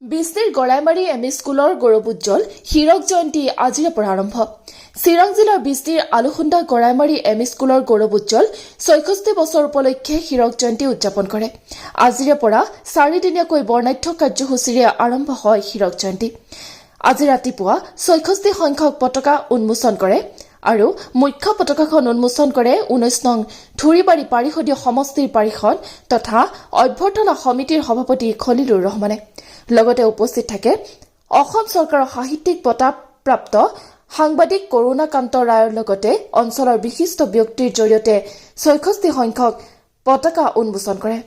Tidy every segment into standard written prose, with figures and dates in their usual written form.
বিষ্ণুৰ গড়াইমাৰী M E স্কুলৰ গৌৰৱ উজ্জ্বল হীৰক জয়ন্তী আজিৰে পৰা আৰম্ভ। চিৰাং জিলাৰ বিষ্ণুৰ আলুখুন্দা গড়াইমাৰী এম ই স্কুলৰ গৌৰৱ উজ্জ্বল ৬৬ বছৰ উপলক্ষে হীৰক জয়ন্তী উদযাপন কৰে। আজিৰে পৰা ৪ দিনীয়াকৈ বৰ্ণাঢ্য কাৰ্যসূচীৰে আৰম্ভ হয় হীৰক জয়ন্তী। আজি ৰাতিপুৱা ৬৬ সংখ্যক পতাকা উন্মোচন কৰে আৰু মুখ্য পতাকাখন উন্মোচন কৰে ১৯ নং ধুৰিবাৰী পাৰিষদীয় সমষ্টিৰ পাৰিষদ তথা অভ্যৰ্থনা সমিতিৰ সভাপতি খলিলুৰ ৰহমানে। লগতে উপস্থিত থাকে অসম চৰকাৰৰ সাহিত্যিক বঁটা প্ৰাপ্ত সাংবাদিক কৰুণাকান্ত ৰায়ৰ লগতে অঞ্চলৰ বিশিষ্ট ব্যক্তিৰ জৰিয়তে ৬৬ সংখ্যক পতাকা উন্মোচন কৰে।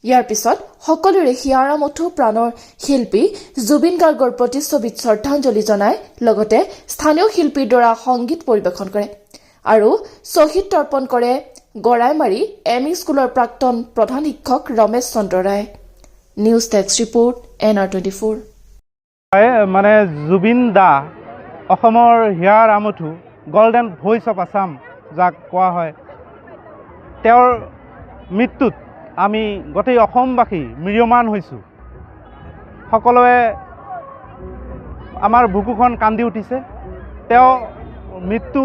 ইয়াৰ পিছত সকলোৰে হিয়াৰামঠু প্ৰাণৰ শিল্পী জুবিন গাৰ্গৰ প্ৰতিচ্ছবিত শ্ৰদ্ধাঞ্জলি জনায় লগতে স্থানীয় শিল্পীৰ দ্বাৰা সংগীত পৰিৱেশন কৰে আৰু শ্বহীদ তৰ্পণ কৰে গড়াইমাৰী এম ই স্কুলৰ প্ৰাক্তন প্ৰধান শিক্ষক Ramesh Chandra Roy. News desk report NR24। মানে জুবিন দা অসমৰ হিয়াৰ আমঠু গল্ডেন ভইচ অফ আছাম যাক কোৱা হয়, তেওঁৰ মৃত্যুত আমি গোটেই অসমবাসী ম্ৰিয়মান হৈছোঁ। সকলোৱে আমাৰ বুকুখন কান্দি উঠিছে। তেওঁ মৃত্যু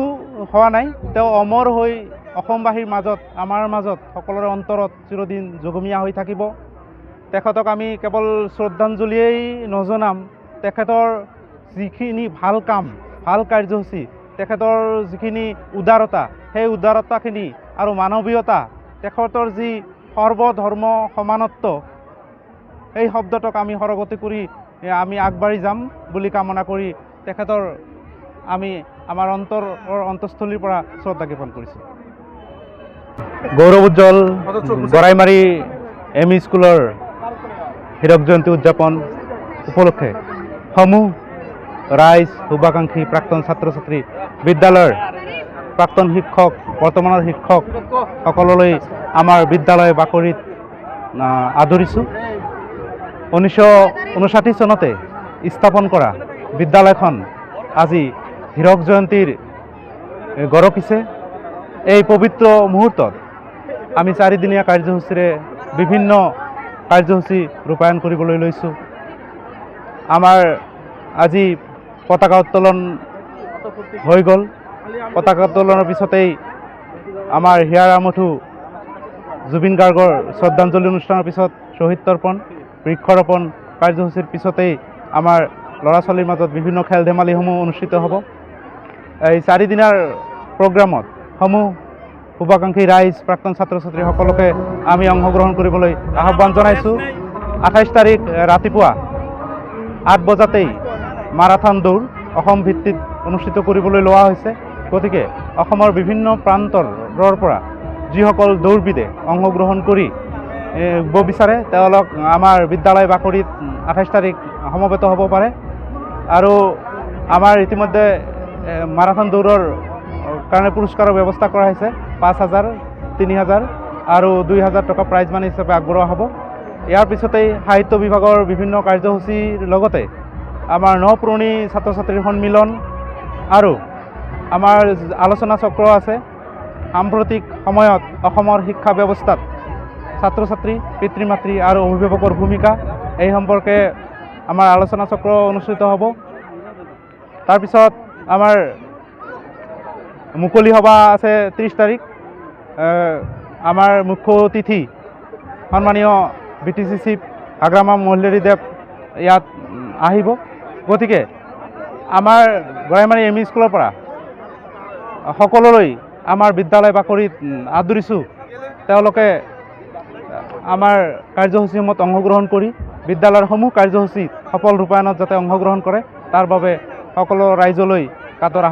হোৱা নাই, তেওঁ অমৰ হৈ অসমবাসীৰ মাজত আমাৰ মাজত সকলোৰে অন্তৰত চিৰদিন জগমীয়া হৈ থাকিব। তেখেতক আমি কেৱল শ্ৰদ্ধাঞ্জলিয়েই নজনাম, তেখেতৰ যিখিনি ভাল কাম ভাল কাৰ্যসূচী, তেখেতৰ যিখিনি উদাৰতা, সেই উদাৰতাখিনি আৰু মানৱীয়তা, তেখেতৰ যি সৰ্বধৰ্ম সমানত্ব, এই শব্দটোক আমি সৰগতি কৰি আমি আগবাঢ়ি যাম বুলি কামনা কৰি তেখেতৰ আমি আমাৰ অন্তঃস্থলীৰ পৰা শ্ৰদ্ধা জ্ঞাপন কৰিছোঁ। গৌৰৱ উজ্জ্বল গড়াইমাৰী এম ই স্কুলৰ হীৰক জয়ন্তী উদযাপন উপলক্ষে সমূহ ৰাইজ, শুভাকাংক্ষী, প্ৰাক্তন ছাত্ৰ ছাত্ৰী, বিদ্যালয়ৰ প্ৰাক্তন শিক্ষক, বৰ্তমানৰ শিক্ষক সকললৈ আমাৰ বিদ্যালয় বাকৰিত আদৰিছোঁ। 1959 চনতে স্থাপন কৰা বিদ্যালয়খন আজি হীৰক জয়ন্তীৰ গৰকিছে। এই পবিত্ৰ মুহূৰ্তত আমি 4 দিনীয়া কাৰ্যসূচীৰে বিভিন্ন কাৰ্যসূচী ৰূপায়ণ কৰিবলৈ লৈছোঁ। আমাৰ আজি পতাকা উত্তোলন হৈ গ'ল। পতাকা উত্তোলনৰ পিছতেই আমাৰ হিয়াৰ আমঠু জুবিন গাৰ্গৰ শ্ৰদ্ধাঞ্জলি অনুষ্ঠানৰ পিছত শ্বহীদ তৰ্পণ, বৃক্ষৰোপণ কাৰ্যসূচীৰ পিছতেই আমাৰ ল'ৰা ছোৱালীৰ মাজত বিভিন্ন খেল ধেমালিসমূহ অনুষ্ঠিত হ'ব। এই 4 দিনৰ প্ৰগ্ৰামত সমূহ শুভাকাংক্ষী ৰাইজ, প্ৰাক্তন ছাত্ৰ ছাত্ৰী সকলোকে আমি অংশগ্ৰহণ কৰিবলৈ আহ্বান জনাইছোঁ। 28 তাৰিখ ৰাতিপুৱা 8 বজাতেই মাৰাথন দৌৰ অসম ভিত্তিত অনুষ্ঠিত কৰিবলৈ লোৱা হৈছে। গতিকে অসমৰ বিভিন্ন প্ৰান্তৰ পৰা যিসকল দৌৰবিদে অংশগ্ৰহণ কৰিব বিচাৰে তেওঁলোক আমাৰ বিদ্যালয় বাকৰিত 28 তাৰিখ সমবেত হ'ব পাৰে। আৰু আমাৰ ইতিমধ্যে মাৰাথন দৌৰৰ কাৰণে পুৰস্কাৰৰ ব্যৱস্থা কৰা হৈছে। 5,000, 3,000 আৰু 2,000 টকা প্ৰাইজ মানি হিচাপে আগবঢ়োৱা হ'ব। ইয়াৰ পিছতেই সাহিত্য বিভাগৰ বিভিন্ন কাৰ্যসূচীৰ লগতে আমাৰ নপুৰণি ছাত্ৰ ছাত্ৰীৰ সন্মিলন আৰু আমাৰ আলোচনা চক্ৰ আছে। সাম্প্ৰতিক সময়ত অসমৰ শিক্ষা ব্যৱস্থাত ছাত্ৰ ছাত্ৰী, পিতৃ মাতৃ আৰু অভিভাৱকৰ ভূমিকা, এই সম্পৰ্কে আমাৰ আলোচনা চক্ৰ অনুষ্ঠিত হ'ব। তাৰপিছত আমাৰ মুকলি সভা আছে 30 তাৰিখ। আমাৰ মুখ্য অতিথি সন্মানীয় BTC চিফ আগ্ৰামা মহল্লাৰীদেৱ ইয়াত আহিব। গতিকে আমাৰ গড়াইমাৰী এম ই স্কুলৰ পৰা সকলোলৈ আমাৰ বিদ্যালয় বাকৰিত আদৰিছোঁ। তেওঁলোকে আমাৰ কাৰ্যসূচীসমূহত অংশগ্ৰহণ কৰি বিদ্যালয়ৰ সমূহ কাৰ্যসূচী সফল ৰূপায়ণত যাতে অংশগ্ৰহণ কৰে, তাৰ বাবে সকলো ৰাইজলৈ কাটৰ